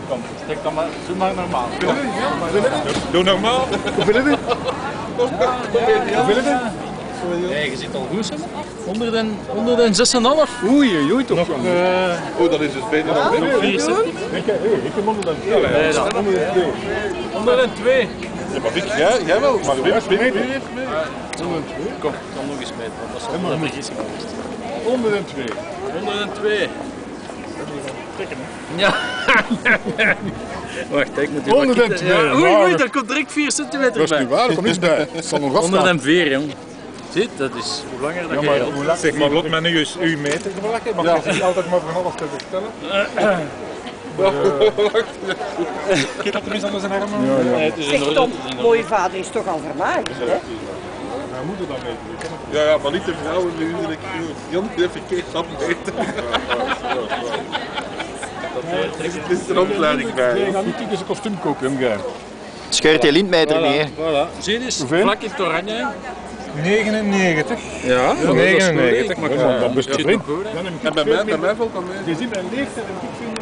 Kom, stek dan maar, doe maar normaal. Doe normaal. Hoe wil je? Hoe wil je? Nee, je zit al goed, 106,5. Oei, toch wel. Oh, dat is dus beter dan dit. 4 cent. Ik heb 102. Nee, dat 102. Ja, maar jij wel. Maar Wim heeft mee. Kom, dan nog eens meten, want dat is wel een vergissing geweest. 102. 102. Ja. Wacht, ik moet hier 102. Ja, oei, daar komt direct 4 centimeter Dat is bij. niet waar, er komt niks bij. Het zal nog afstaan. 104, jong. Zie, dat is hoe langer dan jij al. Zeg maar, lot met nu uw meter te verleggen. Mag je niet altijd maar van alles te vertellen? Kijk dat tenminste aan zijn armen. Nee, het is in Zeg orde. Tom, mooie vader is toch al vermaakt, hè? Mijn moeder dan weten. Ja, maar niet de vrouwen nu. Jan heeft verkeerd afmeten. Er is een opleiding bij. Je gaat niet typisch een kostuum kopen, hè? Scheurt je lintmeter niet, hè? Voilà. Zie je eens, Hoeveel? vlak in het oranje. 99. Ja, 99. Maar gewoon, dat best Zit erin. nog goed, hè? Dan heb ik En bij mij valt dat mee. Je ziet mijn leeftijd en ik vind